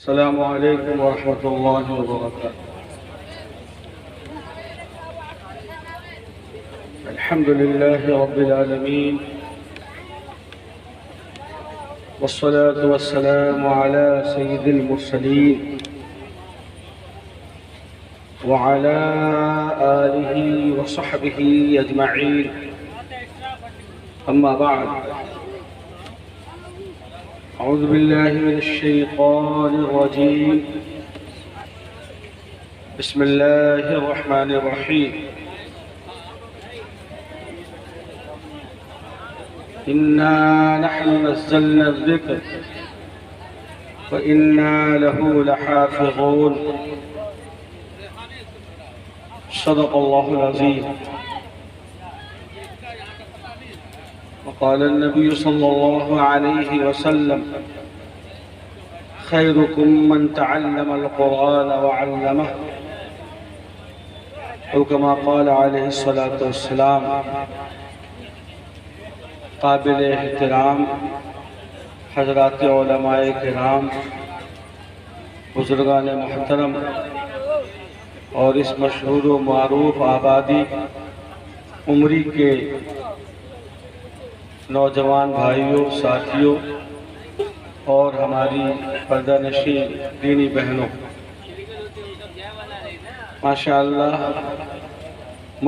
السلام علیکم ورحمۃ اللہ وبرکاتہ۔ الحمد للہ رب العالمین والصلاة والسلام على سید المرسلین وعلى آلہ وصحبہ اجمعین، اما بعد، اعوذ باللہ من الشیطان الرجیم، بسم اللہ الرحمن الرحیم۔ انا نحن نزلنا الذکر وإنا له لحافظون، صدق اللہ العظیم۔ وقال النبي صلى الله عليه وسلم: خيركم من تعلم القرآن وعلمه، أو كما قال عليه الصلاة والسلام۔ قابل احترام حضرات علماء کرام، بزرگان محترم اور اس مشہور و معروف آبادی عمری کے نوجوان بھائیوں، ساتھیوں اور ہماری پردہ نشین دینی بہنوں، ماشاءاللہ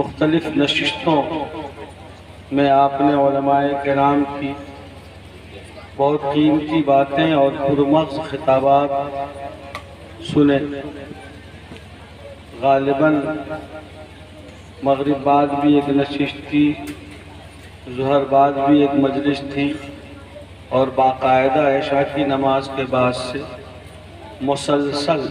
مختلف نشستوں میں آپ نے علماء کرام کی بہت قیمتی باتیں اور پرمغز خطابات سنے۔ غالباً مغرب بعد بھی ایک نشست تھی، ظہر بعد بھی ایک مجلس تھی، اور باقاعدہ عشاء کی نماز کے بعد سے مسلسل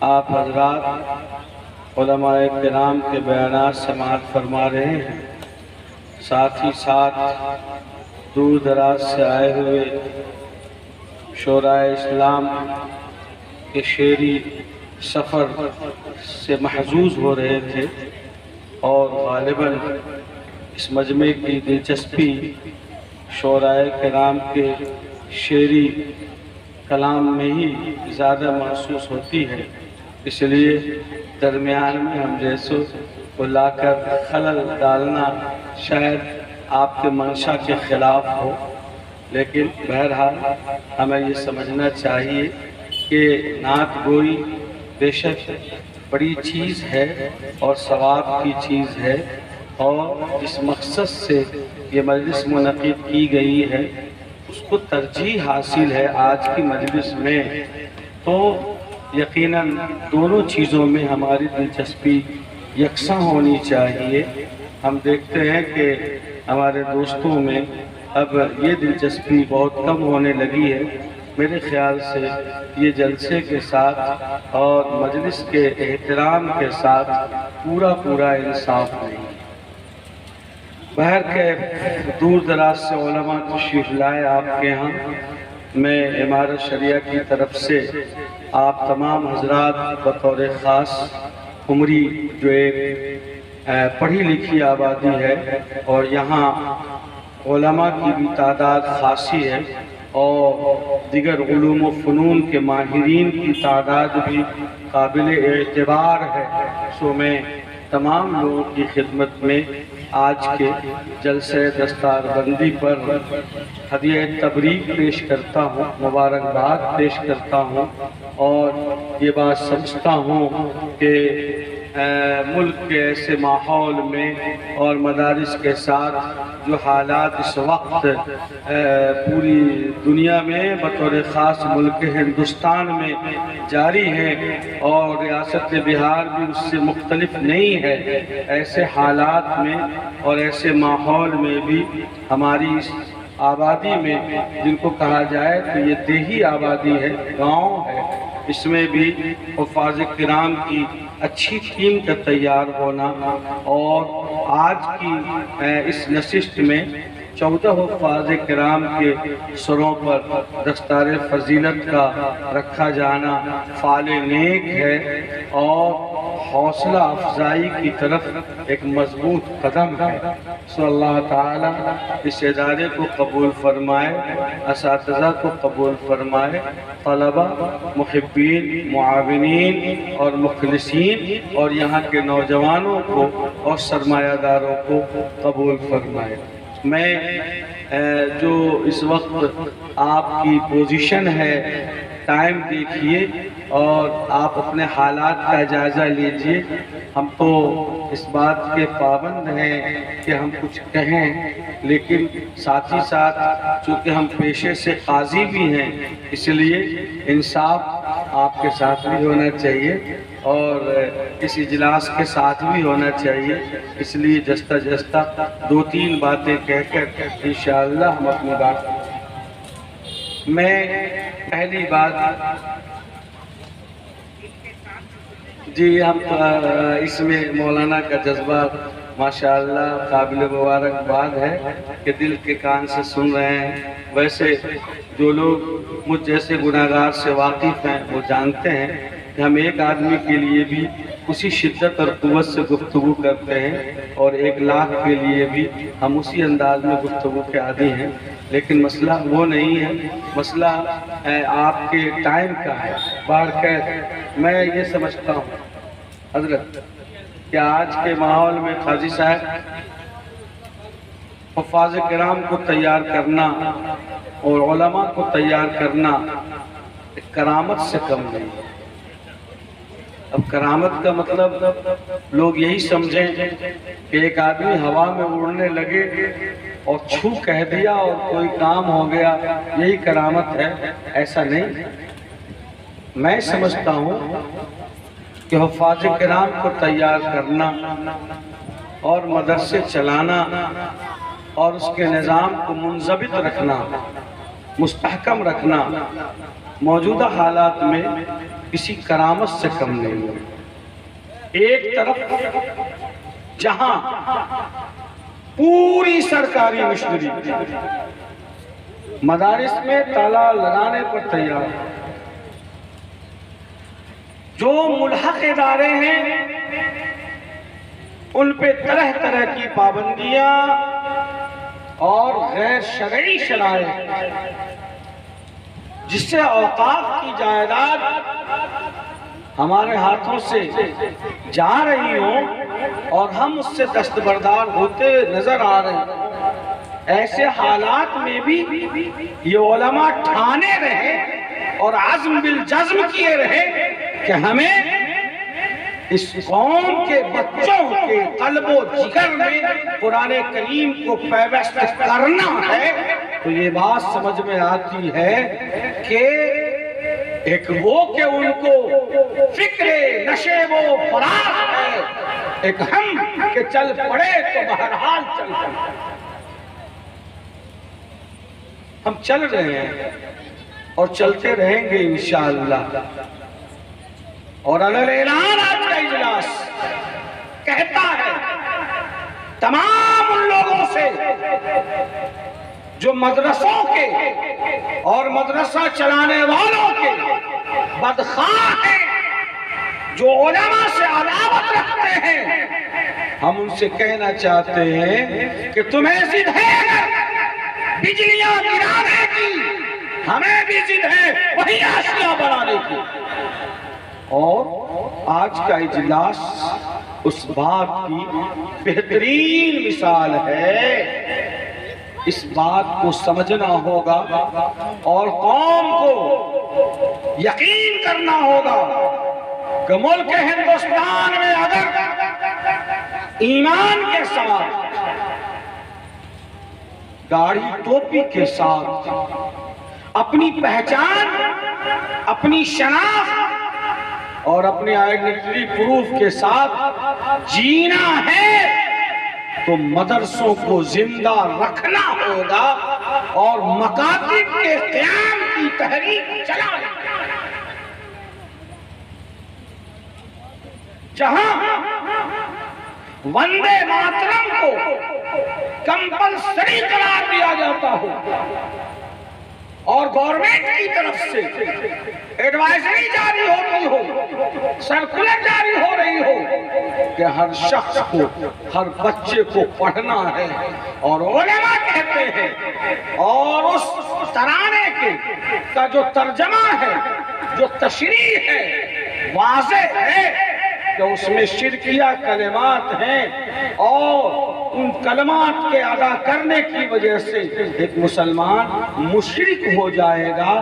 آپ حضرات علماء کرام کے بیانات سماعت فرما رہے ہیں۔ ساتھ ہی ساتھ دور دراز سے آئے ہوئے شورائے اسلام کے شعری سفر سے محظوظ ہو رہے تھے، اور غالباً اس مجمع کی دلچسپی شورائے کرام کے شعری کلام میں ہی زیادہ محسوس ہوتی ہے، اس لیے درمیان میں ہم جیسوں کو لا کر خلل ڈالنا شاید آپ کے منشا کے خلاف ہو، لیکن بہرحال ہمیں یہ سمجھنا چاہیے کہ نعت گوئی بے شک بڑی چیز ہے اور ثواب کی چیز ہے، اور جس مقصد سے یہ مجلس منعقد کی گئی ہے اس کو ترجیح حاصل ہے آج کی مجلس میں، تو یقیناً دونوں چیزوں میں ہماری دلچسپی یکساں ہونی چاہیے۔ ہم دیکھتے ہیں کہ ہمارے دوستوں میں اب یہ دلچسپی بہت کم ہونے لگی ہے۔ میرے خیال سے یہ جلسے کے ساتھ اور مجلس کے احترام کے ساتھ پورا انصاف نہیں۔ بہرکیف دور دراز سے علماء تشریف لائے آپ کے ہاں، میں امارت شریعہ کی طرف سے آپ تمام حضرات بطور خاص عمری جو ایک پڑھی لکھی آبادی ہے اور یہاں علماء کی بھی تعداد خاصی ہے، اور دیگر علوم و فنون کے ماہرین کی تعداد بھی قابل اعتبار ہے، سو میں تمام لوگوں کی خدمت میں آج کے جلسہ دستار بندی پر ہدیہ تبریک پیش کرتا ہوں، مبارکباد پیش کرتا ہوں، اور یہ بات سمجھتا ہوں کہ ملک کے ایسے ماحول میں اور مدارس کے ساتھ جو حالات اس وقت پوری دنیا میں بطور خاص ملک ہندوستان میں جاری ہیں، اور ریاست بہار بھی اس سے مختلف نہیں ہے، ایسے حالات میں اور ایسے ماحول میں بھی ہماری اس آبادی میں، جن کو کہا جائے تو یہ دیہی آبادی ہے، گاؤں ہے، اس میں بھی حفاظ کرام کی اچھی ٹیم کا تیار ہونا، اور آج کی اس نشست میں 14 حفاظ کرام کے سروں پر دستار فضیلت کا رکھا جانا فعال نیک ہے، اور حوصلہ افزائی کی طرف ایک مضبوط قدم ہے۔ سو اللہ تعالیٰ اس ادارے کو قبول فرمائے، اساتذہ کو قبول فرمائے، طلبہ، محبین، معاونین اور مخلصین اور یہاں کے نوجوانوں کو اور سرمایہ داروں کو قبول فرمائے۔ میں جو اس وقت آپ کی پوزیشن ہے، ٹائم دیکھیے اور آپ اپنے حالات کا جائزہ لیجئے۔ ہم تو اس بات کے پابند ہیں کہ ہم کچھ کہیں، لیکن ساتھ ہی ساتھ چونکہ ہم پیشے سے قاضی بھی ہیں، اس لیے انصاف آپ کے ساتھ بھی ہونا چاہیے اور اس اجلاس کے ساتھ بھی ہونا چاہیے۔ اس لیے جستہ جستہ دو تین باتیں کہہ کر انشاءاللہ ہم اپنی بات کریں۔ میں پہلی بات جی ہم اس میں مولانا کا جذبہ ماشاءاللہ قابل مبارکباد ہے کہ دل کے کان سے سن رہے ہیں۔ ویسے جو لوگ مجھ جیسے گناہگار سے واقف ہیں وہ جانتے ہیں کہ ہم ایک آدمی کے لیے بھی اسی شدت اور قوت سے گفتگو کرتے ہیں اور 1,00,000 کے لیے بھی ہم اسی انداز میں گفتگو کے عادی ہیں، لیکن مسئلہ وہ نہیں ہے، مسئلہ آپ کے ٹائم کا ہے۔ بہرکیف میں یہ سمجھتا ہوں حضرت کہ آج کے ماحول میں قاضی صاحب حفاظ کرام کو تیار کرنا اور علماء کو تیار کرنا کرامت سے کم نہیں ہے۔ اب کرامت کا مطلب لوگ یہی سمجھیں کہ ایک آدمی ہوا میں اڑنے لگے اور چھو کہہ دیا اور کوئی کام ہو گیا، یہی کرامت ہے۔ ایسا نہیں، میں سمجھتا ہوں کہ حفاظ کرام کو تیار کرنا اور مدرسے چلانا اور اس کے نظام کو منضبط رکھنا، مستحکم رکھنا موجودہ حالات میں کسی کرامت سے کم نہیں ہے۔ ایک طرف جہاں پوری سرکاری مشنری مدارس میں تالا لگانے پر تیار ہے، جو ملحق ادارے ہیں ان پہ طرح طرح کی پابندیاں اور غیر شرعی شرائط جس سے اوقاف کی جائیداد ہمارے ہاتھوں سے جا رہی ہوں اور ہم اس سے دستبردار ہوتے نظر آ رہے ہیں، ایسے حالات میں بھی یہ علماء ٹھانے رہے اور عزم بالجزم کیے رہے کہ ہمیں اس قوم کے بچوں کے قلب و جگر میں قرآن کریم کو پیوست کرنا ہے۔ تو یہ بات سمجھ میں آتی ہے کہ ایک وہ کہ ان کو فکر نشیب و فراغ ہے، ایک ہم کہ چل پڑے تو بہرحال چل پڑے۔ ہم چل رہے ہیں اور چلتے رہیں گے انشاءاللہ۔ اور اعلان آج کا اجلاس کہتا ہے تمام ان لوگوں سے جو مدرسوں کے اور مدرسہ چلانے والوں کے بدخواہ ہیں، جو علماء سے عداوت رکھتے ہیں، ہم ان سے کہنا چاہتے ہیں کہ تمہیں ضد ہے بجلیاں گرانے کی، ہمیں بھی ضد ہے وہی آشیاں بنانے کی۔ اور آج کا اجلاس اس بات کی بہترین مثال ہے۔ اس بات کو سمجھنا ہوگا اور قوم کو یقین کرنا ہوگا کہ ملک ہندوستان میں اگر ایمان کے ساتھ، داڑھی ٹوپی کے ساتھ اپنی پہچان، اپنی شناخت اور اپنی آئیڈینٹی پروف کے ساتھ جینا ہے تو مدرسوں کو زندہ رکھنا ہوگا اور مکاتب کے قیام کی تحریک چلانا۔ جہاں وندے ماترم کو کمپلسری قرار دیا جاتا ہو اور گورنمنٹ کی طرف سے ایڈوائزری جاری ہو رہی ہو، سرکولر جاری ہو رہی ہو کہ ہر شخص کو، ہر بچے کو پڑھنا ہے، اور علماء کہتے ہیں، اور اس ترانے کا جو ترجمہ ہے، جو تشریح ہے، واضح ہے کہ اس میں شرکیہ کلمات ہیں، اور ان کلمات کے ادا کرنے کی وجہ سے ایک مسلمان مشرک ہو جائے گا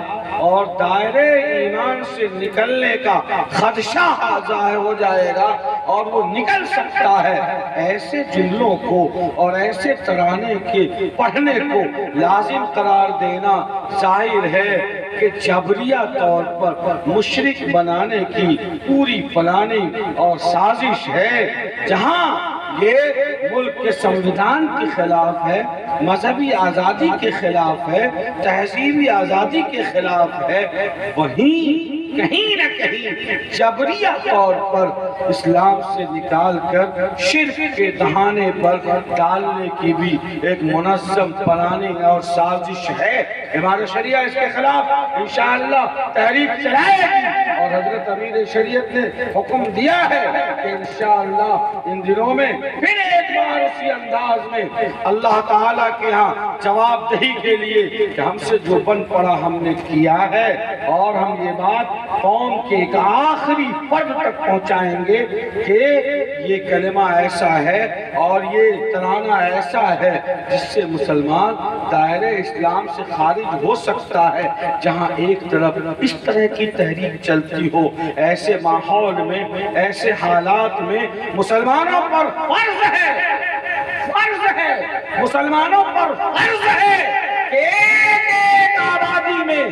اور دائرے ایمان سے نکلنے کا خدشہ ظاہر ہو جائے گا، اور وہ نکل سکتا ہے۔ ایسے جملوں کو اور ایسے ترانے کے پڑھنے کو لازم قرار دینا ظاہر ہے کہ جبریہ طور پر مشرک بنانے کی پوری پلاننگ اور سازش ہے، جہاں یہ ملک کے سمویدھان کے خلاف ہے، مذہبی آزادی کے خلاف ہے، تہذیبی آزادی کے خلاف ہے، وہیں کہیں نہ کہیں جبریہ طور پر اسلام سے نکال کر شرک کے دہانے پر ڈالنے کی بھی ایک منظم پلاننگ اور سازش ہے۔ ہمارا شریعہ اس کے خلاف انشاءاللہ تحریک چلائے گی، اور حضرت امیر شریعت نے حکم دیا ہے کہ انشاءاللہ ان دنوں میں پھر ایک بار اسی انداز میں اللہ تعالیٰ کے ہاں جواب دہی کے لیے کہ ہم سے جو بن پڑا ہم نے کیا ہے، اور ہم یہ بات قوم کے ایک آخری فرد تک پہنچائیں گے کہ یہ کلمہ ایسا ہے اور یہ ترانہ ایسا ہے جس سے مسلمان دائرہ اسلام سے خارج ہو سکتا ہے۔ جہاں ایک طرف اس طرح کی تحریک چلتی ہو، ایسے ماحول میں، ایسے حالات میں مسلمانوں پر فرض ہے، مسلمانوں پر فرض ہے کہ ایک آبادی میں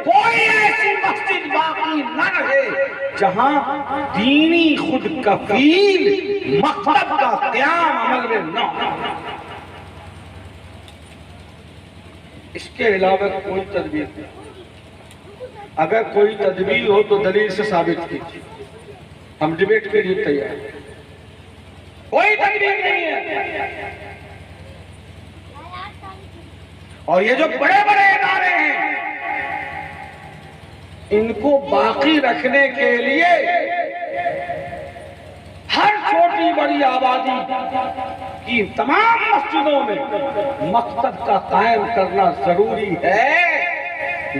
کوئی ایسی مسجد باقی نہ رہے جہاں دینی خود کفیل مکتب کا قیام عمل میں نہ ہو۔ اس کے علاوہ کوئی تدبیر نہیں۔ اگر کوئی تدبیر ہو تو دلیل سے ثابت کیجیے، ہم ڈیبیٹ کے لیے تیار ہیں۔ کوئی تدبیر نہیں ہے، اور یہ جو بڑے بڑے ادارے ہیں ان کو باقی رکھنے کے لیے ہر چھوٹی بڑی آبادی کی تمام مسجدوں میں مکتب کا قائم کرنا ضروری ہے۔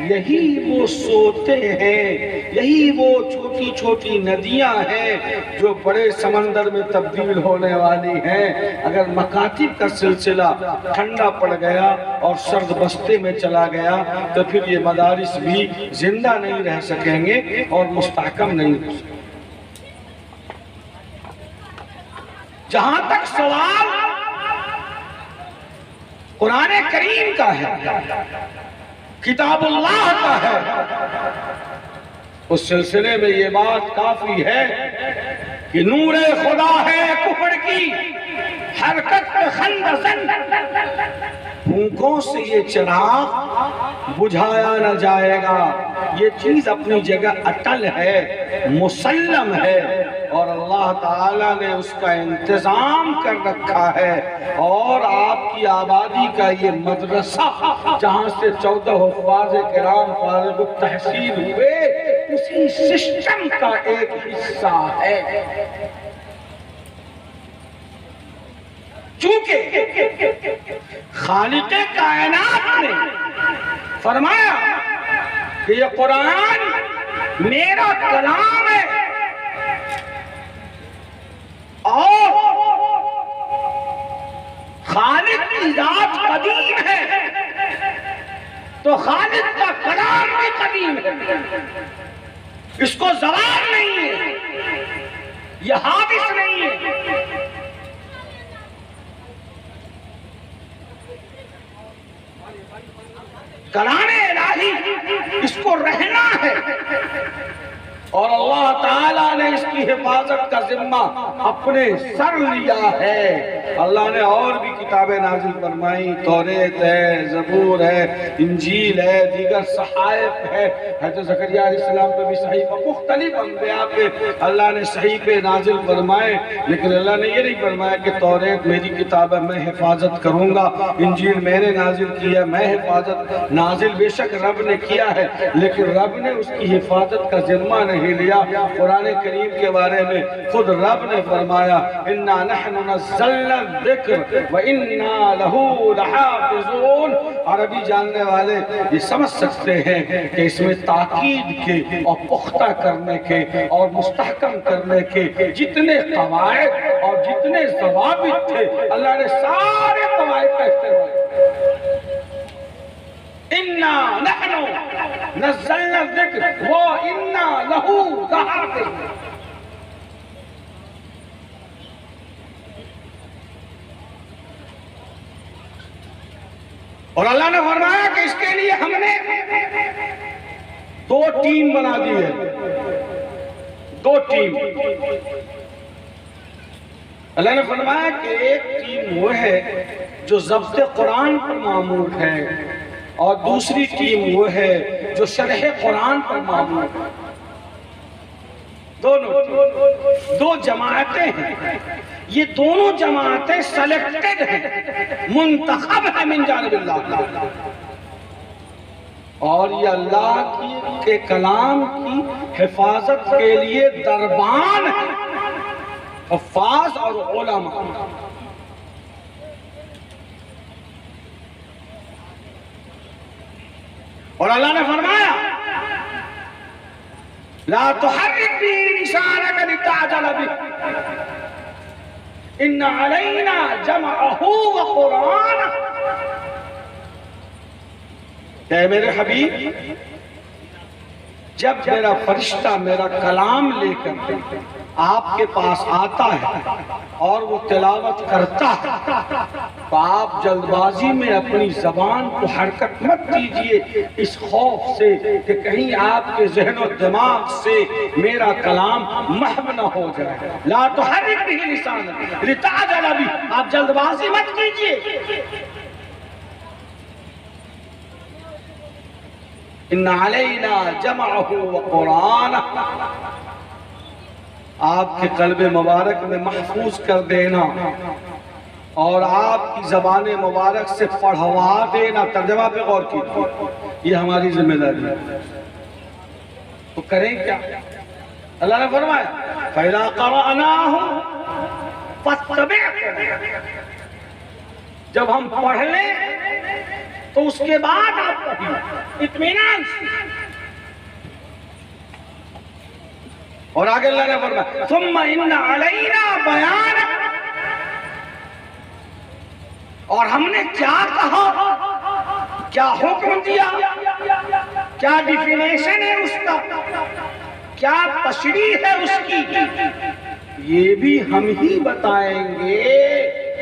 یہی وہ سوتے ہیں، یہی وہ چھوٹی چھوٹی ندیاں ہیں جو بڑے سمندر میں تبدیل ہونے والی ہیں۔ اگر مکاتب کا سلسلہ ٹھنڈا پڑ گیا اور سرد بستے میں چلا گیا تو پھر یہ مدارس بھی زندہ نہیں رہ سکیں گے اور مستحکم نہیں ہو سکیں گے۔ جہاں تک سوال قرآن کریم کا ہے، کتاب اللہ کا ہے، اس سلسلے میں یہ بات کافی ہے کہ نور خدا ہے کفر کی حرکت خندزن، پھونکوں سے یہ چراغ بجھایا نہ جائے گا۔ یہ چیز اپنی جگہ اٹل ہے، مسلم ہے، اور اللہ تعالیٰ نے اس کا انتظام کر رکھا ہے۔ اور آپ کی آبادی کا یہ مدرسہ جہاں سے 14 حفاظ کرام فارغ التحصیل ہوئے، اسی سسٹم کا ایک حصہ ہے۔ چونکہ خالق کائنات نے فرمایا کہ یہ قرآن میرا کلام ہے، اور خالق کی ذات قدیم ہے تو خالق کا کلام بھی قدیم ہے، اس کو زوال نہیں ہے، یہ حادث نہیں ہے۔ کلام الہی اس کو رہنا ہے، اور اللہ تعالیٰ نے اس کی حفاظت کا ذمہ اپنے سر لیا ہے۔ اللہ نے اور بھی کتابیں نازل فرمائیں، توریت ہے، زبور ہے، انجیل ہے، دیگر صحائف ہے۔ حضرت زکریا علیہ السلام پہ بھی صحیفہ، مختلف انبیاء پہ اللہ نے صحیفے نازل فرمائے، لیکن اللہ نے یہ نہیں فرمایا کہ توریت میری کتاب ہے، میں حفاظت کروں گا، انجیل میں نے نازل کیا، میں حفاظت نازل بے شک رب نے کیا ہے، لیکن رب نے اس کی حفاظت کا ذمہ نہیں لیا۔ قرآن کریم کے بارے میں خود رب نے فرمایا اِنَّا نَحْنُ نَزَّلْنَا الذِّكْرَ وَإِنَّا لَهُ لَحَافِظُونَ۔ عربی جاننے والے یہ سمجھ سکتے ہیں کہ اس میں تاکید کے اور پختہ کرنے کے اور مستحکم کرنے کے جتنے قواعد اور جتنے ضوابط تھے، اللہ نے سارے قواعد کا استعمال کیا۔ اِنَّا نَحْنُ نَزَّلْنَا الذِّكْرَ وَإِنَّا لَهُ لَحَافِظُونَ۔ اور اللہ نے فرمایا کہ اس کے لیے ہم نے دو ٹیم بنا دی ہے، دو ٹیم۔ اللہ نے فرمایا کہ ایک ٹیم وہ ہے جو ضبط قرآن پر معمول ہے، اور دوسری ٹیم وہ ہے جو شرح قرآن پر معمول ہے۔ دو جماعتیں ہیں، یہ دونوں جماعتیں سلیکٹڈ ہیں، منتخب ہیں من جانب اللہ، اور یہ اللہ کے کلام کی حفاظت کے لیے دربان ہیں، حفاظ اور علماء۔ اور اللہ نے فرمایا لا تحرک به لسانک لتعجل به ان علینا جمعہ وقرآنہ۔ کہ میرے حبیب جب میرا فرشتہ میرا کلام لے کر آپ کے پاس آتا ہے اور وہ تلاوت کرتا ہے تو آپ جلد بازی میں اپنی زبان کو حرکت مت دیجئے، اس خوف سے کہ کہیں آپ کے ذہن و دماغ سے میرا کلام محو نہ ہو جائے۔ لا تحرک به لسانک لتعجل به، آپ جلد بازی مت کیجئے۔ ان علینا جمعہ وقرآنہ، آپ کے قلب مبارک میں محفوظ کر دینا اور آپ کی زبان مبارک سے پڑھوا دینا۔ ترجمہ پہ غور کیجیے، یہ ہماری ذمہ داری ہے۔ تو کریں کیا؟ اللہ نے فرمایا فَإِذَا قَرَأْنَاهُ فَاتَّبِعْ، جب ہم پڑھ لیں تو اس کے بعد آپ پڑھیں اطمینان سے۔ اور آگے اللہ نے فرمایا ثم ان علینا بیان، اور ہم نے کیا کہا، کیا حکم دیا، کیا ڈیفینیشن ہے اس کا، کیا تشریح ہے اس کی، یہ بھی ہم ہی بتائیں گے۔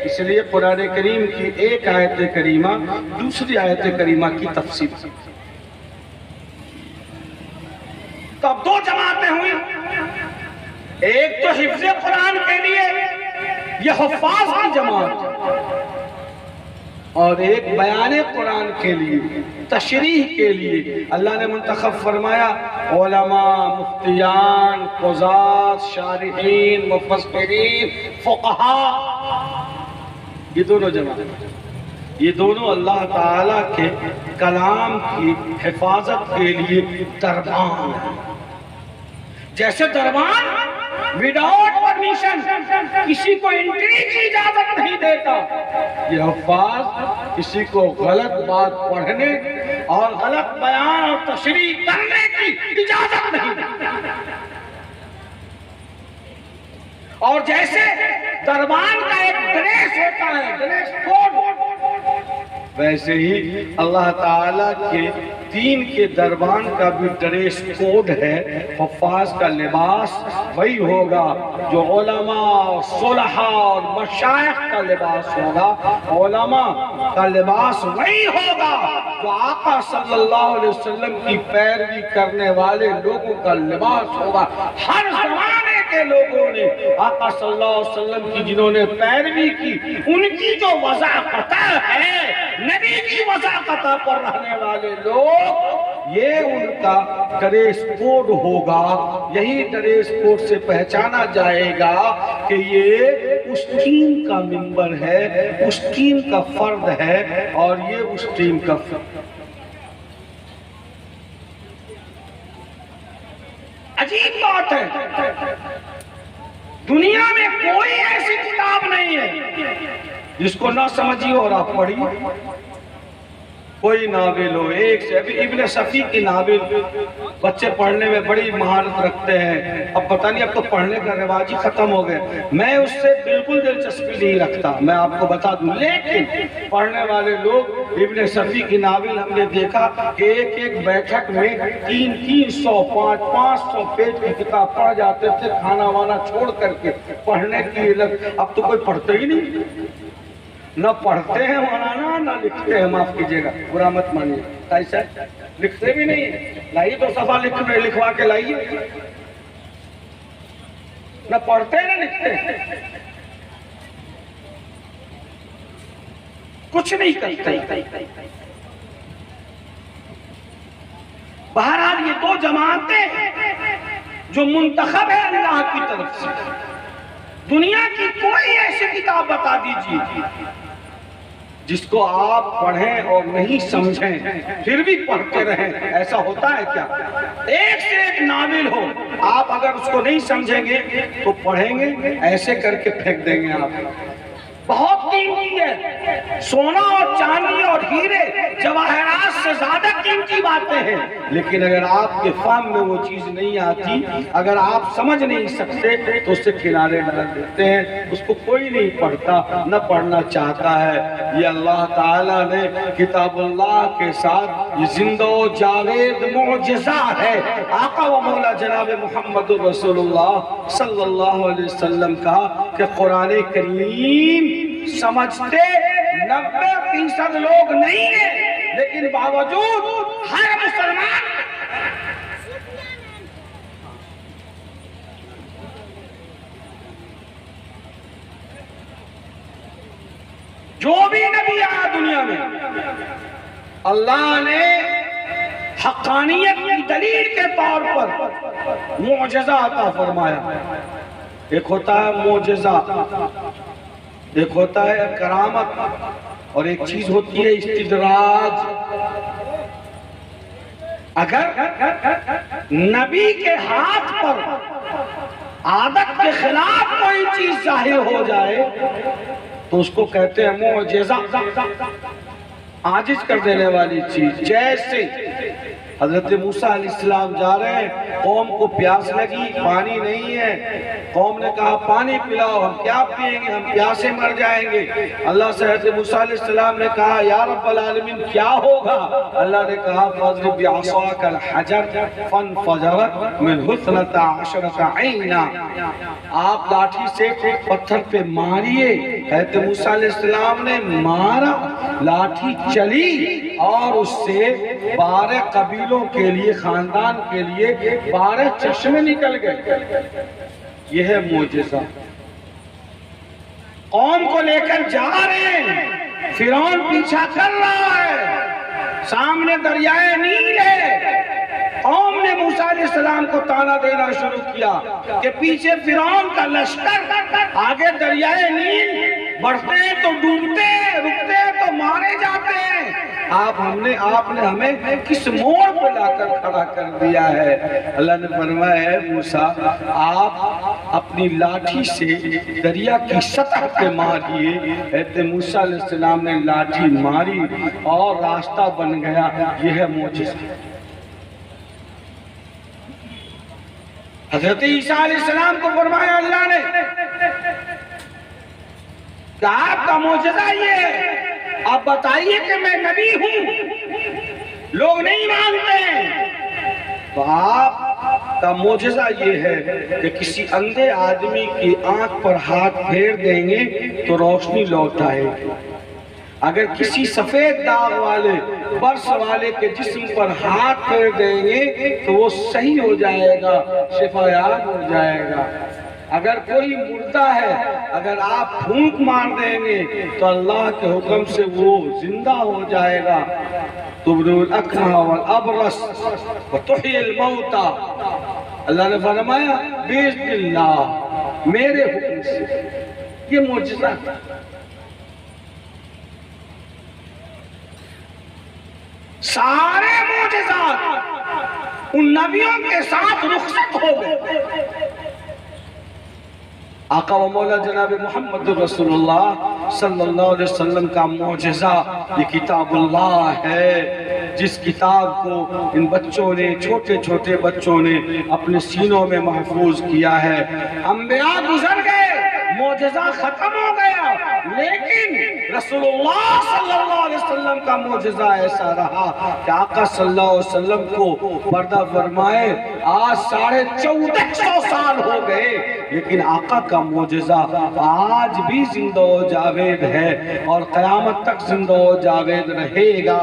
اس لیے قرآن کریم کی ایک آیت کریمہ دوسری آیت کریمہ کی تفسیر۔ تو اب دو جماعتیں ہوئی، ایک تو حفظ قرآن کے لیے یہ حفاظ کی جماعت، اور ایک بیان قرآن کے لیے تشریح کے لیے اللہ نے منتخب فرمایا علماء، مفتیان، قضات، شارحین، مفسرین، فقہاء، یہ دونوں جماعت، یہ دونوں اللہ تعالیٰ کے کلام کی حفاظت کے لیے دربان ہیں۔ جیسے دربان وداؤٹ پرمیشن کسی کو انٹری کی اجازت نہیں دیتا، یہ حفاظ کسی کو غلط بات پڑھنے اور غلط بیان اور تشریح کرنے کی اجازت نہیں دیتا۔ اور جیسے دربان کا ایک ڈریس ہوتا ہے، ڈریس کوڈ، ویسے ہی اللہ تعالیٰ کے دین کے دربان کا بھی ڈریس کوڈ ہے۔ حفاظ کا لباس وہی ہوگا جو علماء اور صلحاء اور مشائخ کا لباس ہوگا، علماء کا لباس وہی ہوگا جو آقا صلی اللہ علیہ وسلم کی پیروی کرنے والے لوگوں کا لباس ہوگا۔ ہر زمانے کے لوگوں نے آقا صلی اللہ علیہ وسلم کی جنہوں نے پیروی کی، ان کی جو وضاحت ہے، نبی کی وضاحت پر رہنے والے لوگ، یہ ان کا ڈریس کوڈ ہوگا۔ یہی ڈریس کوڈ سے پہچانا جائے گا کہ یہ اس ٹیم کا ممبر ہے، اس ٹیم کا فرد ہے، اور یہ اس ٹیم کا فرد۔ عجیب بات ہے، دنیا میں کوئی ایسی کتاب نہیں ہے جس کو نہ سمجھیے اور آپ پڑھیے۔ کوئی ناول ہو، ایک سے ابھی ابن صفی کی ناول بچے پڑھنے میں بڑی مہارت رکھتے ہیں، اب پتہ نہیں اب تو پڑھنے کا رواج ہی ختم ہو گئے، میں اس سے بالکل دلچسپی نہیں رکھتا، میں آپ کو بتا دوں، لیکن پڑھنے والے لوگ ابن صفی کی ناول ہم نے دیکھا کہ ایک ایک بیٹھک میں 300 500 پیج کی کتاب پڑھ جاتے تھے، کھانا وانا چھوڑ کر کے پڑھنے کی لگ۔ اب تو کوئی پڑھتے ہی نہیں، نہ پڑھتے ہیں مولانا نہ لکھتے ہیں، معاف کیجیے گا، برا مت مانیے، ایسا لکھتے بھی نہیں، لائیے تو صفحہ لکھوا کے لائیے، نہ پڑھتے نہ لکھتے، کچھ نہیں کرتے۔ بہرحال یہ دو جماعتیں جو منتخب ہے اللہ کی طرف سے، دنیا کی کوئی ایسی کتاب بتا دیجیے جس کو آپ پڑھیں اور نہیں سمجھیں پھر بھی پڑھتے رہیں، ایسا ہوتا ہے کیا؟ ایک سے ایک ناول ہو، آپ اگر اس کو نہیں سمجھیں گے تو پڑھیں گے ایسے کر کے پھینک دیں گے آپ۔ بہت قیمتی ہے، سونا اور چاندی اور ہیرے جواہرات سے زیادہ قیمتی باتیں ہیں، لیکن اگر آپ کے فہم میں وہ چیز نہیں آتی، اگر آپ سمجھ نہیں سکتے تو اس سے کنارے ڈال دیتے ہیں، اس کو کوئی نہیں پڑھتا، نہ پڑھنا چاہتا ہے۔ یہ اللہ تعالیٰ نے کتاب اللہ کے ساتھ یہ زندہ و جاوید معجزہ ہے آقا و مولا جناب محمد رسول اللہ صلی اللہ علیہ وسلم کا، کہ قرآن کریم سمجھتے 90% لوگ نہیں ہیں، لیکن باوجود ہر مسلمان جو بھی نبی آیا دنیا میں، اللہ نے حقانیت کی دلیل کے طور پر معجزہ عطا فرمایا۔ ایک ہوتا ہے معجزہ، ایک ہوتا ہے کرامت، اور ایک چیز ہوتی ہے استدراج۔ اگر نبی کے ہاتھ پر عادت کے خلاف کوئی چیز ظاہر ہو جائے تو اس کو کہتے ہیں معجزہ، عاجز کر دینے والی چیز۔ جیسے حضرت موسیٰ علیہ السلام جا رہے ہیں، قوم کو پیاس لگی، پانی نہیں ہے، قوم نے کہا پانی پلاؤ، ہم کیا پئیں گے، ہم پیاسے مر جائیں گے۔ اللہ سے حضرت موسیٰ علیہ السلام نے کہا یا رب العالمین کیا ہوگا؟ اللہ نے کہا فَاضْرِبْ بِعَصَاكَ الْحَجَرَ فَانْفَجَرَتْ مِنْهُ 12 عَيْنًا۔ آپ لاٹھی سے پتھر پہ ماریے۔ حضرت موسیٰ علیہ السلام نے مارا، لاٹھی چلی اور اس سے 12 قبیلوں کے لیے، خاندان کے لیے 12 چشمے نکل گئے۔ یہ ہے معجزہ۔ قوم کو لے کر جا رہے ہیں، فرعون پیچھا کر رہا ہے، سامنے دریائے نیل ہے، قوم نے موسیٰ علیہ السلام کو تانا دینا شروع کیا کہ پیچھے فرعون کا لشکر، آگے دریائے نیل، بڑھتے ہیں تو ڈوبتے ہیں، رکتے ہیں تو مارے جاتے ہیں، آپ نے ہمیں کس موڑ پہ لا کر کھڑا کر دیا ہے؟ اللہ نے فرمایا ہے موسیٰ آپ اپنی لاٹھی سے دریا کی سطح پہ ماریے۔ حضرت موسیٰ علیہ السلام نے لاٹھی ماری اور راستہ بن گیا۔ یہ ہے معجزہ۔ حضرت عیسیٰ علیہ السلام کو فرمایا اللہ نے کہ آپ کا معجزہ یہ ہے، آپ بتائیے کہ میں نبی ہوں، لوگ نہیں مانتے ہیں، تو آپ کا معجزہ یہ ہے کہ کسی اندھے آدمی کی آنکھ پر ہاتھ پھیر دیں گے تو روشنی لوٹ آئے گی، اگر کسی سفید داغ والے برس والے کے جسم پر ہاتھ پھیر دیں گے تو وہ صحیح ہو جائے گا، شفا یاب ہو جائے گا، اگر کوئی مردہ ہے اگر آپ پھونک مار دیں گے تو اللہ کے حکم سے وہ زندہ ہو جائے گا، تبرئ الاکمہ والابرص وتحیی الموتى، اللہ نے فرمایا باذن اللہ، میرے حکم سے، یہ معجزہ ہے۔ سارے معجزات ان نبیوں کے ساتھ رخصت ہو گئے۔ آقا و مولا جناب محمد رسول اللہ صلی اللہ علیہ وسلم کا معجزہ یہ کتاب اللہ ہے، جس کتاب کو ان بچوں نے، چھوٹے چھوٹے بچوں نے اپنے سینوں میں محفوظ کیا ہے۔ انبیاء گزر گئے، معجزہ ختم ہو گیا، لیکن رسول اللہ صلی اللہ علیہ وسلم کا معجزہ ایسا رہا کہ آقا صلی اللہ علیہ وسلم کو پردہ فرمائے آج 1450 سال ہو گئے، لیکن آقا کا معجزہ آج بھی زندہ و جاوید ہے اور قیامت تک زندہ و جاوید رہے گا،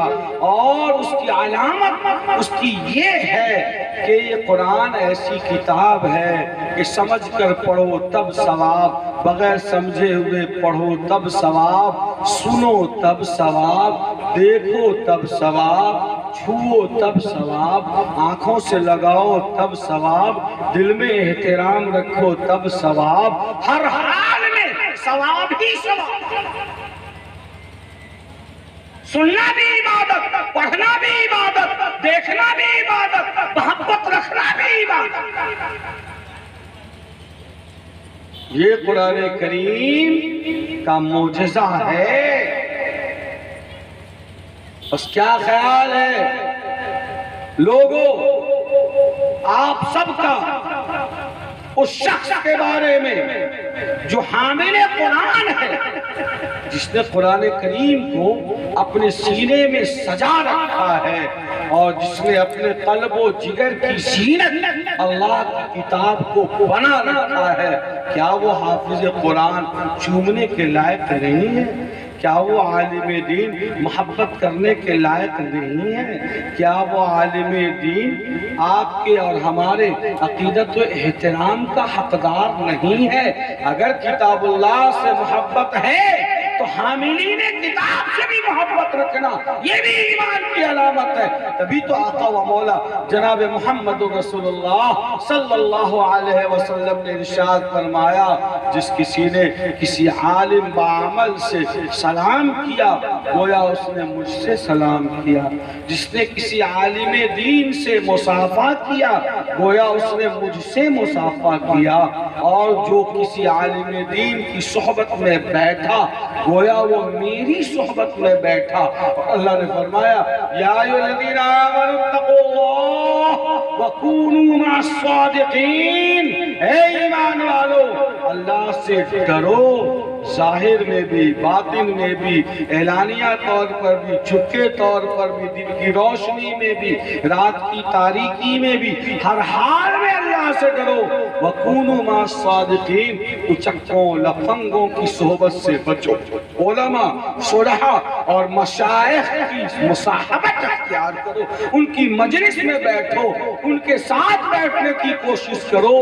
اور اس کی علامت اس کی یہ ہے کہ یہ قرآن ایسی کتاب ہے کہ سمجھ کر پڑھو تب ثواب، بغیر سمجھے ہوئے پڑھو تب ثواب، سنو تب ثواب، دیکھو تب ثواب، چھو تب ثواب، آنکھوں سے لگاؤ تب ثواب، دل میں احترام رکھو تب ثواب، ہر حال میں ثواب ہی ثواب، سننا بھی عبادت، پڑھنا بھی عبادت، دیکھنا بھی عبادت، محبت رکھنا بھی عبادت۔ یہ قرآن کریم کا معجزہ ہے۔ بس کیا خیال ہے لوگوں آپ سب کا اس شخص کے بارے میں جو حامل قرآن ہے، جس نے قرآن کریم کو اپنے سینے میں سجا رکھا ہے اور جس نے اپنے قلب و جگر کی زینت اللہ کی کتاب کو بنا رکھا ہے، کیا وہ حافظ قرآن چومنے کے لائق نہیں ہے؟ کیا وہ عالم دین محبت کرنے کے لائق نہیں ہے؟ کیا وہ عالم دین آپ کے اور ہمارے عقیدت و احترام کا حقدار نہیں ہے؟ اگر کتاب اللہ سے محبت ہے تو حاملین کتاب سے بھی محبت رکھنا یہ بھی ایمان کی علامت ہے۔ تبھی تو آقا و مولا جناب محمد رسول اللہ صلی اللہ علیہ وسلم نے ارشاد فرمایا، جس کسی نے کسی عالم بعمل سے سلام کیا گویا اس نے مجھ سے سلام کیا، جس نے کسی عالم دین سے مصافحہ کیا گویا اس نے مجھ سے مصافحہ کیا، اور جو کسی عالم دین کی صحبت میں بیٹھا گویا وہ میری صحبت میں بیٹھا۔ اللہ نے فرمایا یا ایھا الذین آمنوا اتقوا اللہ وکونوا مع الصادقین، اے ایمان والو اللہ سے ڈرو، ظاہر میں بھی باطن میں بھی، اعلانیہ طور پر بھی، چھپے طور پر بھی، دن کی روشنی میں بھی، رات کی تاریکی میں بھی، ہر حال میں اللہ سے ڈرو۔ وَكُونُوا مَعَ الصَّادِقِينَ، اچکوں لفنگوں کی صحبت سے بچو، علماء، صلحاء اور مشائخ کی مصاحبت اختیار کرو، ان کی مجلس میں بیٹھو، ان کے ساتھ بیٹھنے کی کوشش کرو،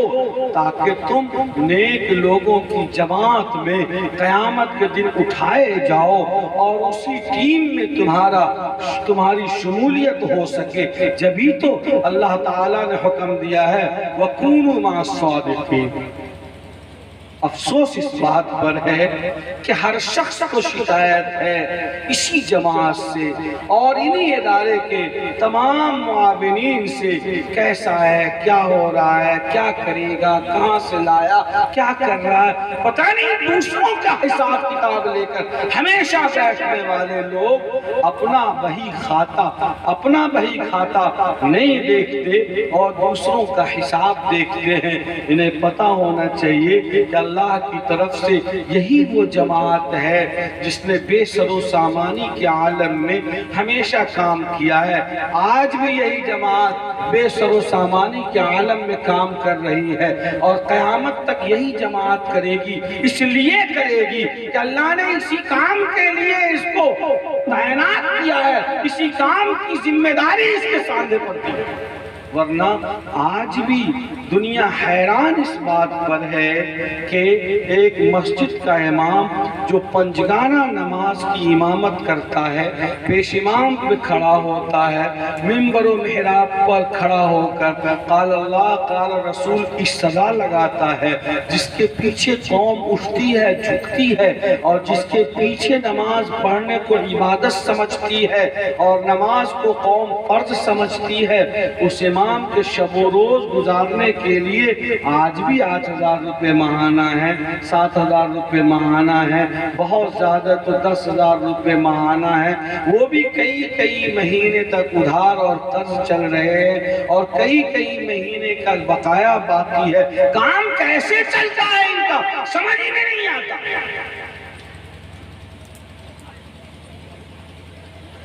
تاکہ تم نیک لوگوں کی جماعت میں قیامت کے دن اٹھائے جاؤ اور اسی ٹیم میں تمہاری شمولیت ہو سکے۔ جبھی تو اللہ تعالیٰ نے حکم دیا ہے وَكُونُوا مَعَ الصَّادِقِينَ۔ افسوس اس بات پر ہے کہ ہر شخص کو شکایت ہے اسی جماعت سے اور انہی ادارے کے تمام معاونین سے، کیسا ہے، کیا ہو رہا ہے، کیا کرے گا، کہاں سے لایا، کیا کر رہا ہے، پتہ نہیں۔ دوسروں کا حساب کتاب لے کر ہمیشہ بیٹھنے والے لوگ اپنا بہی کھاتا نہیں دیکھتے اور دوسروں کا حساب دیکھتے ہیں۔ انہیں پتہ ہونا چاہیے کہ اللہ کی طرف سے یہی وہ جماعت ہے جس نے بے سر و سامانی کے عالم میں ہمیشہ کام کیا ہے۔ آج بھی یہی جماعت بے سر و سامانی کے عالم میں کام کر رہی ہے اور قیامت تک یہی جماعت کرے گی۔ اس لیے کرے گی کہ اللہ نے اسی کام کے لیے اس کو تعینات کیا ہے، اسی کام کی ذمہ داری اس کے سامنے پڑتی ہے۔ ورنہ آج بھی دنیا حیران اس بات پر ہے کہ ایک مسجد کا امام جو پنجگانہ نماز کی امامت کرتا ہے، پیش امام پہ کھڑا ہوتا ہے، منبر و محراب پر کھڑا ہو کر قال اللہ قال رسول کی صدا لگاتا ہے، جس کے پیچھے قوم اٹھتی ہے، جھکتی ہے، اور جس کے پیچھے نماز پڑھنے کو عبادت سمجھتی ہے اور نماز کو قوم فرض سمجھتی ہے، اس امام کے شب و روز گزارنے کے لیے آج بھی 8,000 روپے ماہانہ ہے، 7,000 روپے ماہانہ ہے، بہت زیادہ تو 10,000 روپے ماہانہ ہے، وہ بھی کئی مہینے تک ادھار اور قرض چل رہے ہیں اور کئی مہینے کا بقایا باقی ہے۔ کام کیسے چلتا ہے ان کا سمجھ ہی میں نہیں آتا۔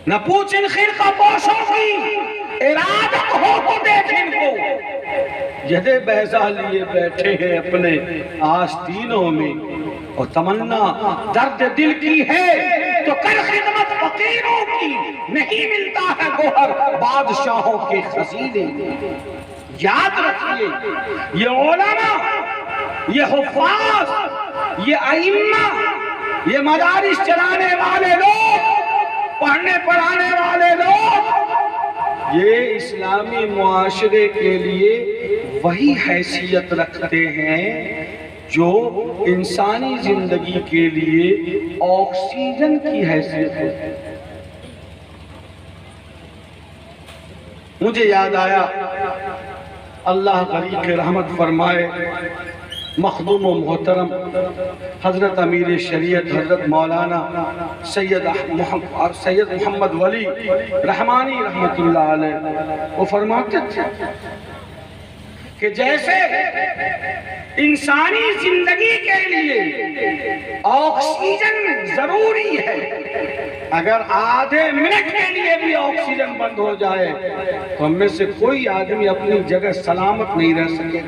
نہ پوچھ ان خرقہ پوشوں کی ارادت ہو تو دیکھ ان کو، یدے بیضا لیے بیٹھے ہیں اپنے آستینوں میں، اور تمنا درد دل کی ہے تو کر خدمت فقیروں کی، نہیں ملتا ہے گوہر بادشاہوں کے خزینے۔ یاد رکھیے یہ علماء، یہ حفاظ، یہ ائمہ، یہ مدارس چلانے والے لوگ، پڑھنے پڑھانے والے لوگ، یہ اسلامی معاشرے کے لیے وہی حیثیت رکھتے ہیں جو انسانی زندگی کے لیے آکسیجن کی حیثیت ہے۔ مجھے یاد آیا، اللہ غریق رحمت فرمائے، مخدوم و محترم حضرت امیر شریعت حضرت مولانا سید محمد ولی رحمانی رحمت اللہ علیہ، وہ فرماتے تھے کہ جیسے انسانی زندگی کے لیے آکسیجن ضروری ہے، اگر آدھے منٹ کے لیے بھی آکسیجن بند ہو جائے تو ہم میں سے کوئی آدمی اپنی جگہ سلامت نہیں رہ سکے۔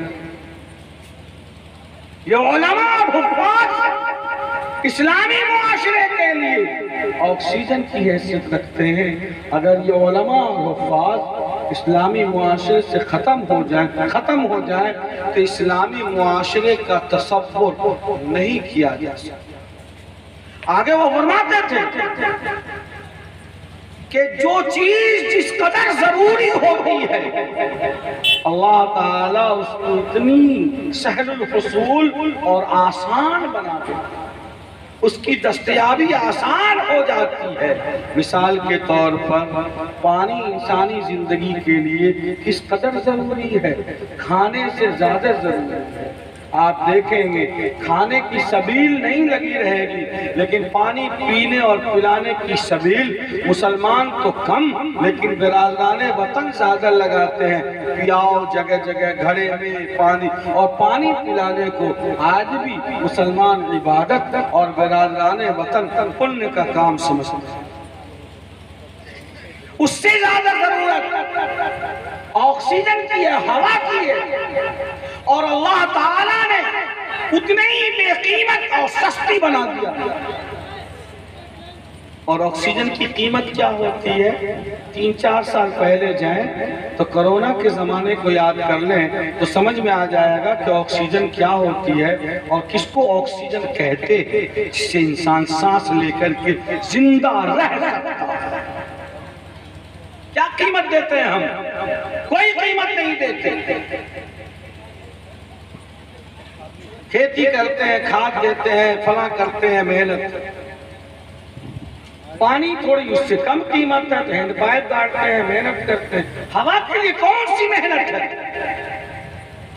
یہ علماء اور حفاظ اسلامی معاشرے کے لیے آکسیجن کی حیثیت رکھتے ہیں۔ اگر یہ علماء اور حفاظ اسلامی معاشرے سے ختم ہو جائے تو اسلامی معاشرے کا تصور نہیں کیا جا سکتا۔ آگے وہ فرماتے تھے کہ جو چیز جس قدر ضروری ہوتی ہے اللہ تعالیٰ اس کو اتنی سہل الحصول اور آسان بنا دیتا ہے، اس کی دستیابی آسان ہو جاتی ہے۔ مثال کے طور پر پانی انسانی زندگی کے لیے کس قدر ضروری ہے، کھانے سے زیادہ ضروری ہے۔ آپ دیکھیں گے کھانے کی سبیل نہیں لگی رہے گی، لیکن پانی پینے اور پلانے کی سبیل مسلمان تو کم لیکن برادران وطن زیادہ لگاتے ہیں۔ پیاؤ جگہ جگہ گھڑے میں پانی، اور پانی پلانے کو آج بھی مسلمان عبادت اور برادران وطن پن کا کام سمجھتے ہیں۔ اس سے زیادہ ضرورت آکسیجن کی ہے، ہوا کی ہے، اور اللہ تعالیٰ نے اتنے ہی بے قیمت اور سستی بنا دیا۔ اور آکسیجن کی قیمت کیا ہوتی ہے؟ 3-4 سال پہلے جائیں تو کرونا کے زمانے کو یاد کر لیں تو سمجھ میں آ جائے گا کہ آکسیجن کیا ہوتی ہے اور کس کو آکسیجن کہتے ہیں، جس سے انسان سانس لے کر کے زندہ رہ سکتا ہے۔ کیا قیمت دیتے ہیں ہم؟ کوئی قیمت نہیں دیتے۔ کھیتی کرتے ہیں، کھاد دیتے ہیں، فلاں کرتے ہیں، محنت۔ پانی تھوڑی اس سے کم قیمت ہے تو ہینڈ پائپ کاٹتے ہیں، محنت کرتے ہیں۔ ہوا کے لیے کون سی محنت ہے؟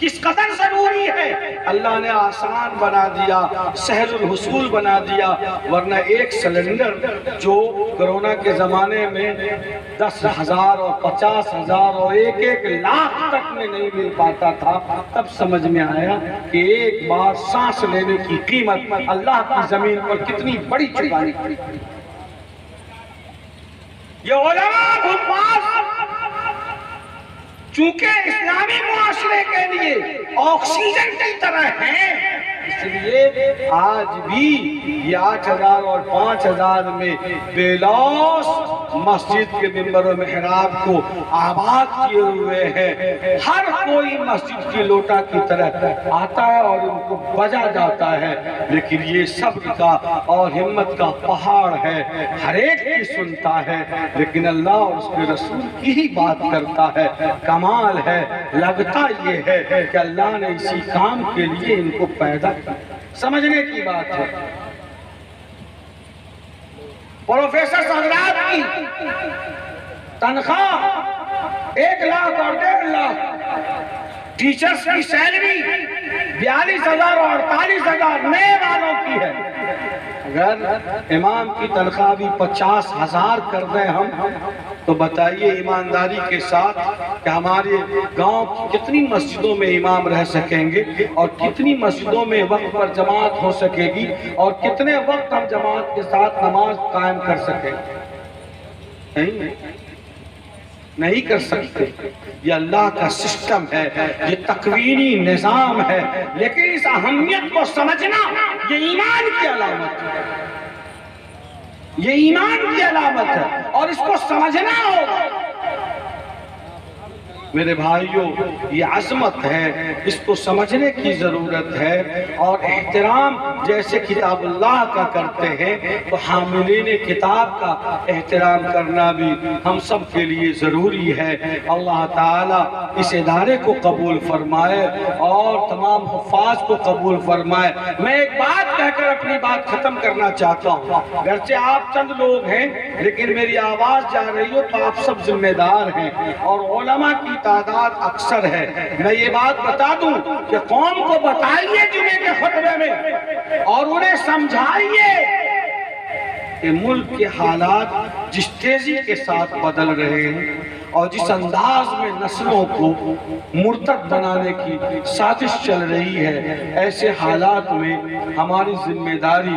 کس قدر ضروری ہے اللہ نے آسان بنا دیا، سہل الحصول بنا دیا، ورنہ ایک سلنڈر جو کرونا کے زمانے میں 10,000 اور 50,000 اور 1 لاکھ تک میں نہیں مل پاتا تھا، تب سمجھ میں آیا کہ ایک بار سانس لینے کی قیمت اللہ کی زمین پر کتنی بڑی چکانی پڑی۔ یہ علماء حفاظ چونکہ اسلامی معاشرے کے لیے آکسیجن کی طرح ہیں، اس لیے آج بھی یہ 8,000 اور 5,000 میں بے لوث مسجد کے منبر و محراب کو آباد کیے ہوئے ہیں۔ ہر کوئی مسجد کی لوٹا کی طرح آتا ہے اور ان کو بجا جاتا ہے، لیکن یہ صبر کا اور ہمت کا پہاڑ ہے، ہر ایک کی سنتا ہے، لیکن اللہ اور اس کے رسول کی ہی بات کرتا ہے۔ کمال ہے، لگتا یہ ہے کہ اللہ نے اسی کام کے لیے ان کو پیدا کیا۔ سمجھنے کی بات ہے۔ پروفیسر حضرات کی تنخواہ 1 لاکھ اور 1.5 لاکھ، ٹیچرز کی سیلری 42,000 اور 48,000 نئے والوں کی ہے۔ اگر امام کی تنخواہ بھی 50,000 کر دیں ہم، تو بتائیے ایمانداری کے ساتھ کہ ہمارے گاؤں کی کتنی مسجدوں میں امام رہ سکیں گے، اور کتنی مسجدوں میں وقت پر جماعت ہو سکے گی، اور کتنے وقت ہم جماعت کے ساتھ نماز قائم کر سکیں گے؟ نہیں کر سکتے۔ یہ اللہ کا سسٹم ہے، یہ تکوینی نظام ہے، لیکن اس اہمیت کو سمجھنا یہ ایمان کی علامت ہے، یہ ایمان کی علامت ہے، اور اس کو سمجھنا ہوگا۔ میرے بھائیوں، یہ عظمت ہے، اس کو سمجھنے کی ضرورت ہے، اور احترام جیسے کتاب اللہ کا کرتے ہیں تو حاملین کتاب کا احترام کرنا بھی ہم سب کے لیے ضروری ہے۔ اللہ تعالیٰ اس ادارے کو قبول فرمائے اور تمام حفاظ کو قبول فرمائے۔ میں ایک بات کہہ کر اپنی بات ختم کرنا چاہتا ہوں، گرچہ آپ چند لوگ ہیں لیکن میری آواز جا رہی ہو تو آپ سب ذمہ دار ہیں، اور علماء کی تعداد اکثر ہے۔ میں یہ بات بتا دوں کہ قوم کو بتائیے جمعے کے خطبے میں، اور انہیں سمجھائیے کہ ملک کے حالات جس تیزی کے ساتھ بدل رہے ہیں اور جس انداز میں نسلوں کو مرتد بنانے کی سازش چل رہی ہے، ایسے حالات میں ہماری ذمہ داری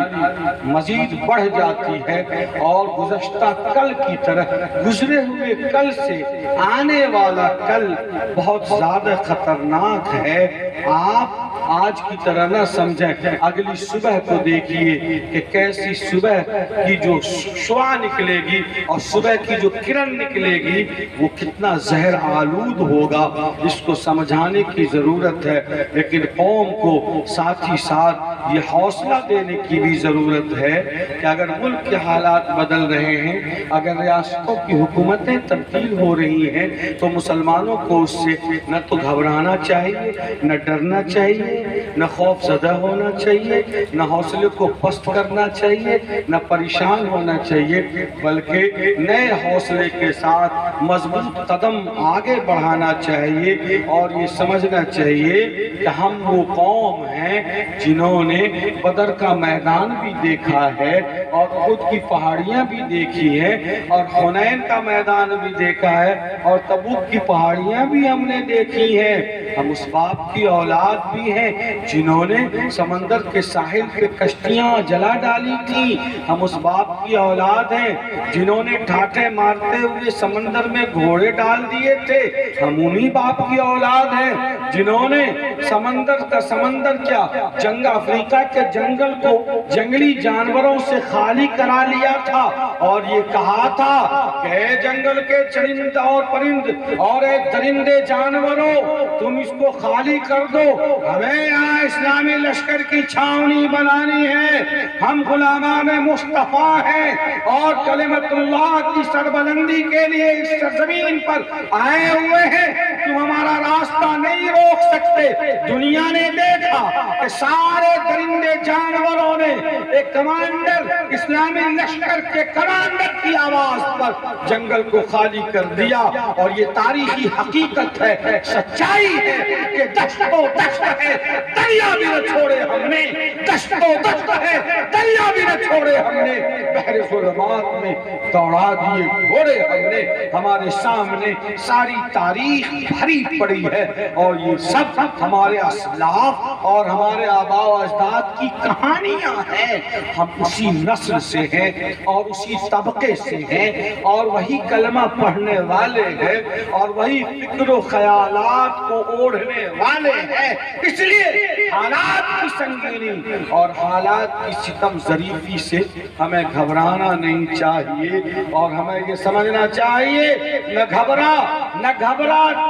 مزید بڑھ جاتی ہے، اور گزشتہ کل کی طرح گزرے ہوئے کل سے آنے والا کل بہت زیادہ خطرناک ہے۔ آپ آج کی طرح نہ سمجھیں، اگلی صبح کو دیکھیے کہ کیسی صبح کی جو شعاع نکلے گی اور صبح کی جو کرن نکلے گی وہ کتنا زہر آلود ہوگا، اس کو سمجھانے کی ضرورت ہے۔ لیکن قوم کو ساتھ ہی ساتھ یہ حوصلہ دینے کی بھی ضرورت ہے کہ اگر ملک کے حالات بدل رہے ہیں، اگر ریاستوں کی حکومتیں تبدیل ہو رہی ہیں، تو مسلمانوں کو اس سے نہ تو گھبرانا چاہیے، نہ ڈرنا چاہیے، نہ خوف زدہ ہونا چاہیے، نہ حوصلے کو پست کرنا چاہیے، نہ پریشان ہونا چاہیے، بلکہ نئے حوصلے کے ساتھ مضبوط قدم آگے بڑھانا چاہیے، اور یہ سمجھنا چاہیے کہ ہم وہ قوم ہیں جنہوں نے بدر کا میدان بھی دیکھا ہے، اور خود کی پہاڑیاں بھی دیکھی ہیں، اور حنین کا میدان بھی دیکھا ہے، اور تبوک کی پہاڑیاں بھی ہم نے دیکھی ہیں۔ ہم اس باپ کی اولاد بھی ہیں جنہوں نے سمندر کے ساحل پہ کشتیاں جلا ڈالی تھی، ہم اس باپ کی اولاد ہیں جنہوں نے ٹھاٹھے مارتے ہوئے سمندر میں گھوڑے ڈال دیے تھے، ہم انہی باپ کی اولاد ہیں جنہوں نے سمندر کیا جنگ افریقہ کے جنگل کو جنگلی جانوروں سے خالی کرا لیا تھا، اور یہ کہا تھا کہ اے جنگل کے چرند اور پرند اور اے درندے جانوروں، تم اس کو خالی کر دو، ہمیں یہاں اسلامی لشکر کی چھاونی بنانی ہے، ہم غلامان مصطفیٰ ہیں، اور کلمت اللہ کی سربلندی کے لیے اس سرزمین پر آئے ہوئے ہیں، تم ہمارا راستہ نہیں روک سکتے۔ دنیا نے دیکھا کہ سارے درندے جانوروں نے ایک کمانڈر، اسلامی لشکر کے کمانڈر کی آواز پر جنگل کو خالی کر دیا. اور یہ تاریخی حقیقت ہے، سچائی ہے کہ دشت و دشت ہے، دریا بھی نہ چھوڑے ہم نے. دشت و دشت ہے، دریا بھی نہ چھوڑے ہم نے. بحر ظلمات میں دوڑا دیے گھوڑے ہم نے. ہمارے سامنے ساری تاریخ بھری پڑی ہے، اور یہ سب ہمارے اسلاف اور ہمارے آباء و اجداد کی کہانیاں ہیں. ہم اسی نسل سے ہیں اور اسی طبقے سے ہیں اور وہی کلمہ پڑھنے والے ہیں اور وہی فکر و خیالات کو اوڑھنے والے ہیں. اس لیے حالات کی سنگینی اور حالات کی ستم ظریفی سے ہمیں گھبرانا نہیں چاہیے، اور ہمیں یہ سمجھنا چاہیے نہ گھبرا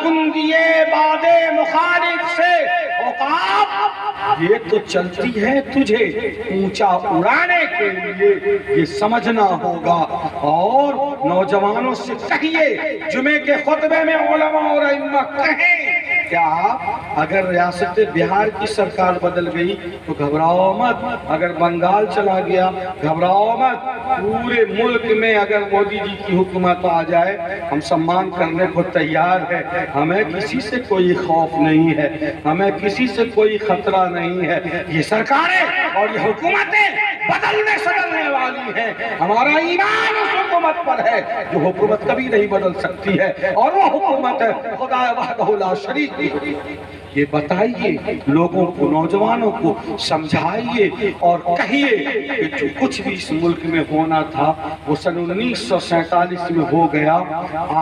تندیے بادے مخالف سے. عقاب یہ تو چلتی ہے تجھے اونچا اڑانے کے لیے، یہ سمجھنا ہوگا. اور نوجوانوں سے کہیے، جمعے کے خطبے میں علماء اور ائمہ کہیں کیا اگر ریاست بہار کی سرکار بدل گئی تو گھبراؤ مت، اگر بنگال چلا گیا گھبراؤ مت. پورے ملک میں اگر مودی جی کی حکومت آ جائے ہم سمان کرنے کو تیار ہے. ہمیں کسی سے کوئی خوف نہیں ہے، ہمیں کسی سے کوئی خطرہ نہیں ہے. یہ سرکاریں اور یہ حکومتیں بدلنے سدلنے والی ہیں. ہمارا ایمان اس حکومت پر ہے جو حکومت کبھی نہیں بدل سکتی ہے، اور وہ حکومت ہے خدا وحدہ لا شریک. یہ بتائیے لوگوں کو، نوجوانوں کو سمجھائیے اور کہیے کہ جو کچھ بھی اس ملک میں ہونا تھا وہ سن 1947 میں ہو گیا.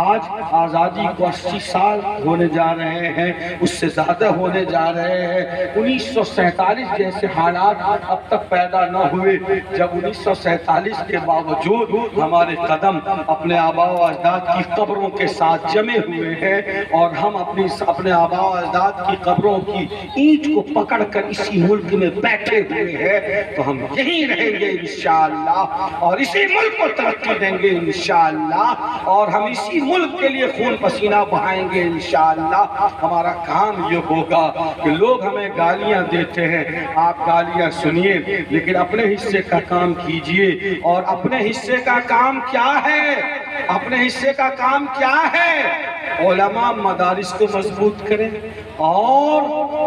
آج آزادی کو 80 سال ہونے جا رہے ہیں، اس سے زیادہ ہونے جا رہے ہیں. 1947 جیسے حالات اب تک پیدا نہ ہوئے جب 1947 کے باوجود ہمارے قدم اپنے آباء و اجداد کی قبروں کے ساتھ جمے ہوئے ہیں، اور ہم اپنے آباء و اجداد کی قبروں کی اینٹ کو پکڑ کر اسی ملک میں بیٹھے ہوئے ہیں. تو ہم یہیں رہیں گے انشاءاللہ، اور اسی ملک کو ترقی دیں گے انشاءاللہ، اور ہم اسی ملک کے لیے خون پسینہ بہائیں گے انشاءاللہ. ہمارا کام یہ ہوگا کہ لوگ ہمیں گالیاں دیتے ہیں، آپ گالیاں سنیے لیکن اپنے حصے کا کام کیجئے. اور اپنے حصے کا کام کیا ہے؟ اپنے حصے کا کام کیا ہے؟ علماء مدارس کو مضبوط کریں، اور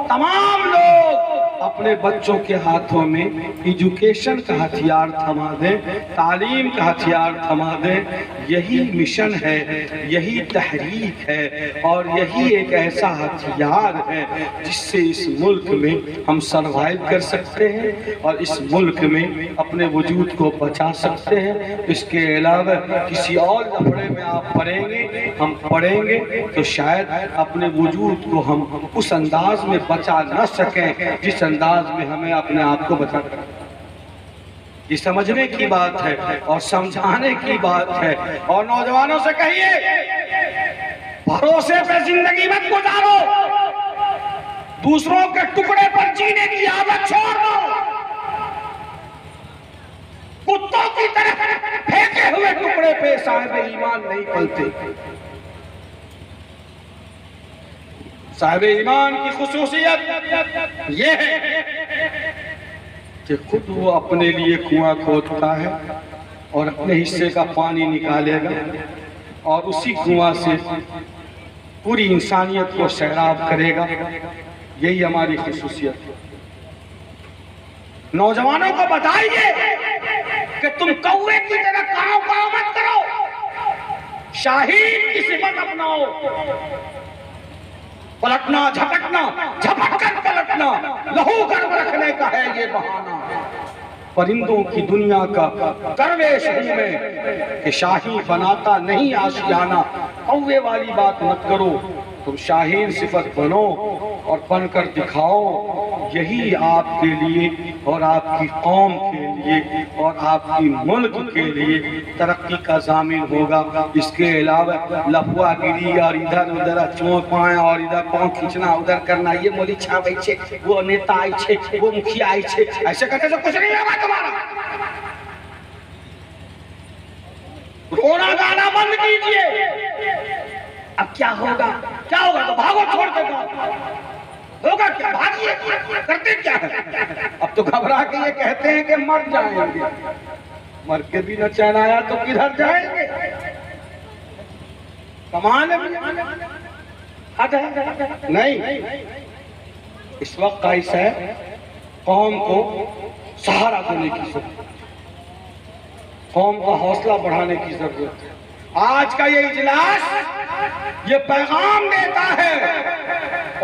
تمام لوگ اپنے بچوں کے ہاتھوں میں ایجوکیشن کا ہتھیار تھما دیں، تعلیم کا ہتھیار تھما دیں. یہی مشن ہے، یہی تحریک ہے، اور یہی ایک ایسا ہتھیار ہے جس سے اس ملک میں ہم سروائیو کر سکتے ہیں اور اس ملک میں اپنے وجود کو بچا سکتے ہیں. اس کے علاوہ کسی اور لفڑے میں آپ پڑھیں گے، ہم پڑھیں گے تو شاید اپنے وجود کو ہم اس انداز میں بچا نہ سکیں جس انداز میں ہمیں اپنے آپ کو بچا کر. یہ سمجھنے کی بات ہے اور سمجھانے کی بات ہے. اور نوجوانوں سے کہیے بھروسے پہ زندگی مت گزارو، دوسروں کے ٹکڑے پر جینے کی عادت چھوڑ دو. کتوں کی طرح پھینکے ہوئے ٹکڑے پہ صاحب ایمان نہیں پلتے. صاحب ایمان کی خصوصیت یہ ہے کہ خود وہ اپنے لیے کنواں کھودتا ہے اور اپنے حصے کا پانی نکالے گا، اور اسی کنواں سے پوری انسانیت کو سیراب کرے گا. یہی ہماری خصوصیت ہے. نوجوانوں کو بتائیے کہ تم کوے کی طرح کاؤ کاؤ مت کرو، شاہین کی صفت اپناؤ. پلٹنا جھپٹنا، جھپٹ کر پلٹنا لہو گرم رکھنے کا ہے یہ بہانہ. پرندوں کی دنیا کا درویش ہوں میں کہ شاہین بناتا نہیں آشیانہ. کوے والی بات مت کرو، تم شاہین صفت بنو اور بن کر دکھاؤ. یہی آپ کے لیے اور آپ کی قوم کے لیے اور آپ کی ملک کے لیے ترقی کا ضامن ہوگا. اس کے علاوہ لفوا گیری اور ادھر ادھر چونک پائیں اور ادھر پاؤں کھینچنا ادھر کرنا، یہ مولی چھاوئی چھے، وہ نیتا آئی چھے، وہ مکھیا آئی چھے، ایسے کرنے سے کچھ نہیں ہوگا تمہارا. رونا گانا بند کیجئے. اب کیا ہوگا؟ کیا ہوگا؟ تو بھاگو چھوڑ کے جاؤ. ہوگا کیا؟ بھاگیے، کرتے کیا ہے؟ اب تو گھبرا کے یہ کہتے ہیں کہ مر جائیں گے، مر کے بھی نہ چین آیا تو کدھر جائیں گے؟ کمال ہے نہیں، اس وقت کا حصہ ہے قوم کو سہارا دینے کی ضرورت، قوم کا حوصلہ بڑھانے کی ضرورت ہے۔ آج کا یہ اجلاس یہ پیغام دیتا ہے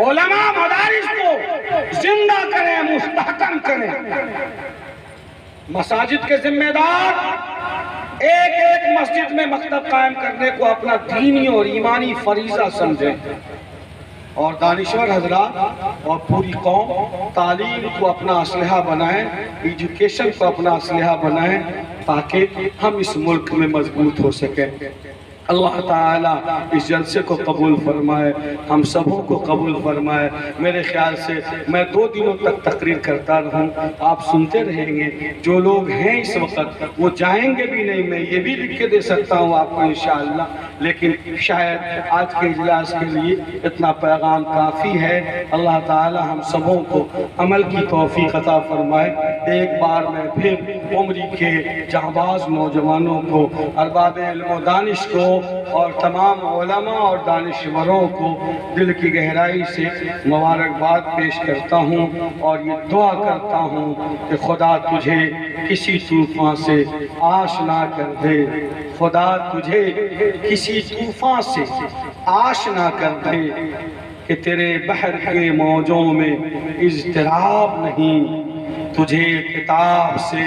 علماء مدارس کو زندہ کریں، مستحکم کریں۔ مساجد کے ذمہ دار ایک ایک مسجد میں مکتب قائم کرنے کو اپنا دینی اور ایمانی فریضہ سمجھیں، اور دانشور حضرات اور پوری قوم تعلیم کو اپنا اسلحہ بنائیں، ایجوکیشن کو اپنا اسلحہ بنائیں، تاکہ ہم اس ملک میں مضبوط ہو سکیں۔ اللہ تعالیٰ اس جلسے کو قبول فرمائے، ہم سبوں کو قبول فرمائے۔ میرے خیال سے میں 2 دنوں تک تقریر کرتا رہوں، آپ سنتے رہیں گے۔ جو لوگ ہیں اس وقت وہ جائیں گے بھی نہیں، میں یہ بھی لکھ کے دے سکتا ہوں آپ کو انشاءاللہ، لیکن شاید آج کے اجلاس کے لیے اتنا پیغام کافی ہے۔ اللہ تعالیٰ ہم سبوں کو عمل کی توفیق عطا فرمائے۔ ایک بار میں پھر عمری کے جانباز نوجوانوں کو، ارباب علم و دانش کو، اور تمام علماء اور دانشوروں کو دل کی گہرائی سے مبارکباد پیش کرتا ہوں، اور یہ دعا کرتا ہوں کہ خدا تجھے کسی طوفان سے آشنا کر دے، خدا تجھے کسی طوفان سے آشنا کر دے کہ تیرے بحر کے موجوں میں اضطراب نہیں، تجھے کتاب سے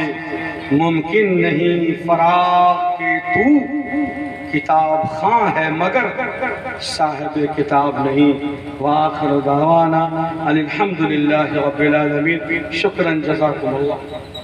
ممکن نہیں فراغ کہ تو کتاب خواں ہے مگر صاحب کتاب نہیں۔ وآخر دعوانا الحمدللہ رب العالمین۔ شکراً، جزاکم اللہ۔